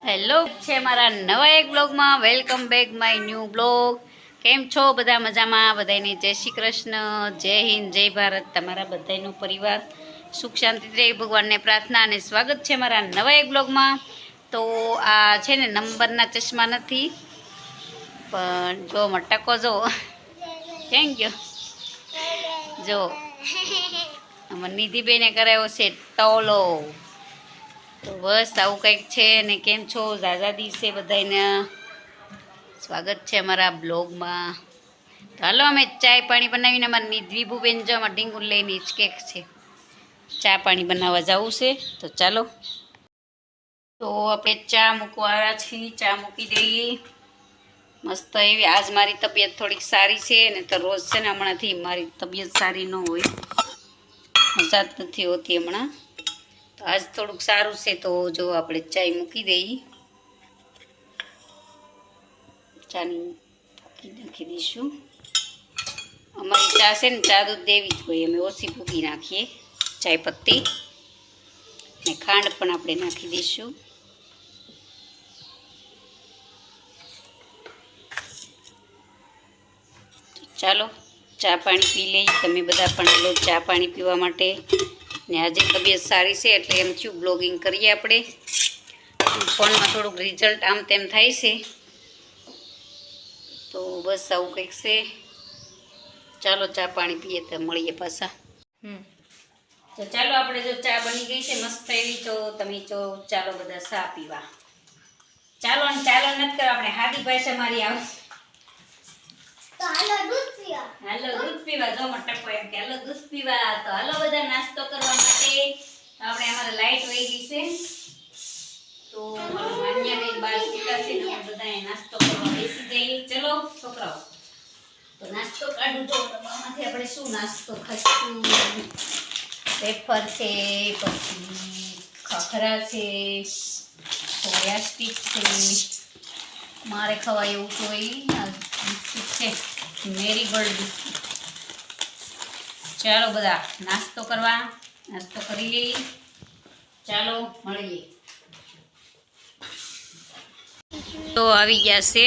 Hello છે મારા નવા એક બ્લોગમાં welcome back my new blog. કેમ છો બધા મજામાં? બધાને જય શ્રી કૃષ્ણ, જય હિન્દ, જય ભારત। તમારા બધાનો પરિવાર સુખ શાંતિથી રહે ભગવાનને પ્રાર્થના અને સ્વાગત છે મારા નવા એક બ્લોગમાં। તો આ છે ને નંબરના ચશ્મા નથી, પણ જો મટકો જો થેન્ક યુ જો અમારી નિધિબેને કરાવ્યો છે ટોલો। તો બસ આવું કંઈક છે। ને કેમ છો? ઝાઝા દિવસે બધાને સ્વાગત છે અમારા બ્લોગમાં। તો હાલો અમે ચાય પાણી બનાવીને અમારી નિધિબુબેન જો અમારા ડીંગુ લઈને હિચકેક છે, ચા પાણી બનાવવા જવું છે। તો ચાલો, તો આપણે ચા મૂકવા આવ્યા છીએ, ચા મૂકી દઈએ મસ્ત એવી। આજ મારી તબિયત થોડીક સારી છે, ને તો રોજ છે ને હમણાંથી મારી તબિયત સારી ન હોય, મજા જ નથી હોતી હમણાં। તો આજ થોડુંક સારું છે, તો જો આપણે ચાય મૂકી દઈએ, ચાની ફૂકી નાખી દઈશું। અમારી ચા છે ને ચા દૂધ દેવી જ હોય, અમે ઓછી ફૂકી નાખીએ। ચાય પત્તી ને ખાંડ પણ આપણે નાખી દઈશું। ચાલો ચા પાણી પી લઈએ, તમે બધા પણ હાલો ચા પાણી પીવા માટે। ને આજે તબિયત સારી છે એટલે એમ થયું બ્લોગિંગ કરીએ આપણે। ફોનમાં થોડુંક રિઝલ્ટ આમ તેમ થાય છે, તો બસ આવું કંઈક છે। ચાલો ચા પાણી પીએ તો મળીએ પાછા। તો ચાલો આપણે જો ચા બની ગઈ છે મસ્ત એવી, તો તમે જો ચાલો બધા ચા પીવા ચાલો। ને ચાલો નથી કરો, આપણે હાદી ભાષા મારી આવે, હાલો દૂધ પીવા જો મટકો એમ કે હાલો દૂધ પીવા। તો હાલો બધા નાસ્તો કરવા માટે। આપણે અમારે લાઈટ વહી ગઈ છે, તો માન્યા બેન બાર સીતા છે ને અમે બધા નાસ્તો કરવા બેસી જઈએ। ચલો છોકરાઓ, તો નાસ્તો કાઢું તો ડબ્બામાંથી આપણે શું નાસ્તો ખાશું? વેફર છે, પછી ખાખરા છે, સોયા સ્ટીક છે, મારે ખવાય એવું તો એ બિસ્કિટ છે, મેરીગોલ્ડ બિસ્કિટ। ચાલો બધા નાસ્તો કરવા, નાસ્તો કરી લઈએ, ચાલો મળીએ। તો આવી ગયા છે,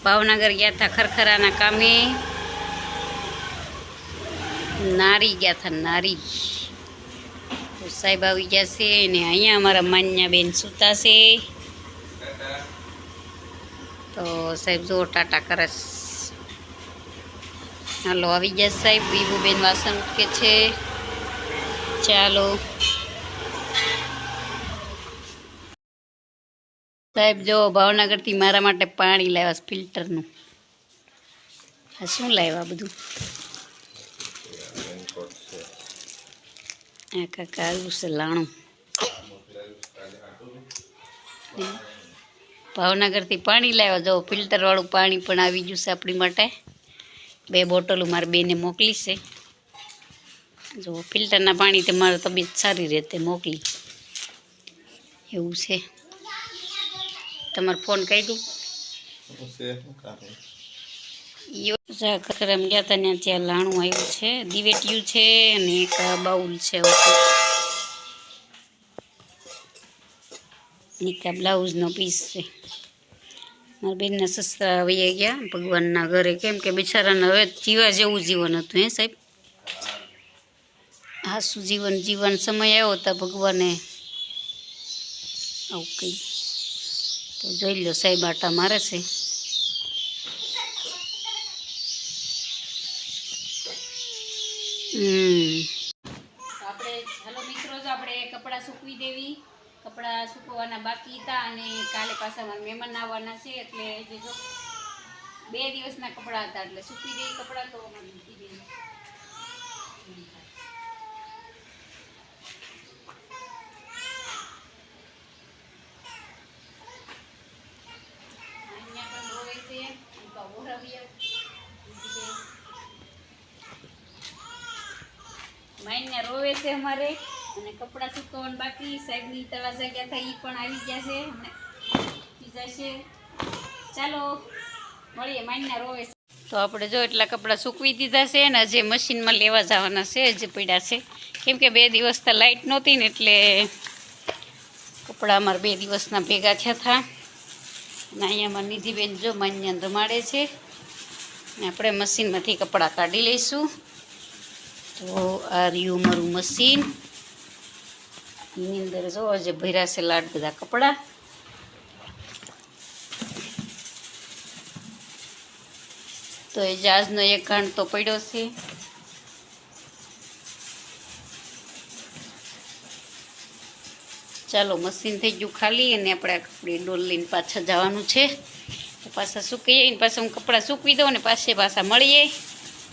ભાવનગર ગયા હતા ખરખરાના કામે, નારી ગયા હતા નારી। તો સાહેબ આવી ગયા છે, ને અહીંયા અમારા માન્યા બેન સૂતા છે। તો સાહેબ જો ટાટા કરે, હાલો આવી ગયા સાહેબ। બીબુબેન વાસણ ઉટકે છે, ચાલો સાહેબ જો ભાવનગરથી મારા માટે પાણી લાવ્યા ફિલ્ટરનું। આ શું લાવ્યા બધું? આ કાકા આવ્યું છે લાણું, ભાવનગરથી પાણી લાવ્યા જો ફિલ્ટરવાળું પાણી પણ આવી ગયું છે આપણી માટે। 2 બોટલો મારે બેને મોકલી છે, જો ફિલ્ટરના પાણી તમારે તબિયત સારી રહેતે મોકલી એવું છે। તમારે ફોન કર્યું? ખરેખર ગયા હતા ને ત્યાં લાણું આવ્યું છે, દિવેટિયું છે અને એક બાઉલ છે, એક બ્લાઉઝનો પીસ છે। મારા બેનના સસરા વહી ગયા ભગવાનના ઘરે, કેમ કે બિચારાને હવે જીવા જેવું જીવન હતું હે સાહેબ, હાસું જીવન સમય આવ્યો તો ભગવાને આવું કહી। તો જોઈ લો સાહેબ આટા મારે છે, આપણે હાલો મિત્રો જો આપણે કપડાં સૂકવી દેવી, કપડાં સૂકવવાના બાકી હતા, અને કાલે પાછા મારા મહેમાન આવવાના છે, એટલે જે જો 2 દિવસના કપડાં હતા એટલે સૂકવી દઈ કપડાં। તો મૂકી દઈ માઇને રોવે છે અમારે, અને કપડાં સૂકવવાનું બાકી। સાહેબની તળાજા ગયા હતા એ પણ આવી ગયા છે, હમણાં જશે। ચાલો મળીએ, માઇને રોવે છે। તો આપણે જો એટલા કપડાં સૂકવી દીધા છે ને હજી મશીનમાં લેવા જવાના છે, હજી પડ્યા છે. કેમ કે 2 દિવસ તો લાઇટ નહોતી ને એટલે કપડાં અમારે 2 દિવસના ભેગા થયા હતા. અને અહીંયામાં નિધિબેન જો માન્ય રમાડે છે ને આપણે મશીનમાંથી કપડાં કાઢી લઈશું. તો આ રહ્યું મારું મશીન, એની અંદર જો હજી ભર્યા છે લાડ બધા કપડાં. તો એ જહાજનો એક ઘાણ તો પડ્યો છે. ચાલો મશીન થઈ ગયું ખાલી અને આપણે કપડી ડોલ લઈને પાછા જવાનું છે. તો પાછા સૂકી જઈને પાછા હું કપડાં સૂકવી દઉં ને પાછા મળીએ.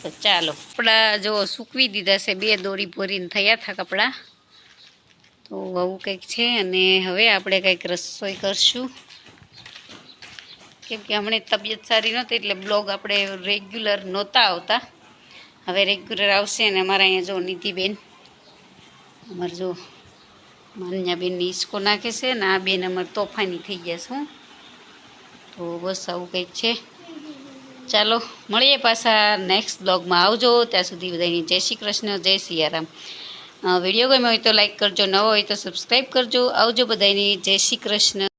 તો ચાલો કપડાં જો સૂકવી દીધા છે, 2 દોરી ભરીને થયા હતા કપડાં. તો આવું કંઈક છે. અને હવે આપણે કંઈક રસોઈ કરશું. કેમ કે હમણાં તબિયત સારી નહોતી એટલે બ્લોગ આપણે રેગ્યુલર નહોતા આવતા. હવે રેગ્યુલર આવશે. અને અમારા અહીંયા જો નિધિબેન અમારે જો માન્યાબેનની હિસકો નાખે છે ને આ બેન અમારે તોફાની થઈ ગયા શું. તો બસ આવું કંઈક છે. ચાલો મળીએ પાછા નેક્સ્ટ બ્લોગમાં. આવજો. ત્યાં સુધી બધાની જય શ્રી કૃષ્ણ, જય સિયારામ. વિડીયો ગમ્યો હોય તો લાઈક કરજો, નવો હોય તો સબસ્ક્રાઈબ કરજો. આવજો બધાની, જય શ્રી કૃષ્ણ.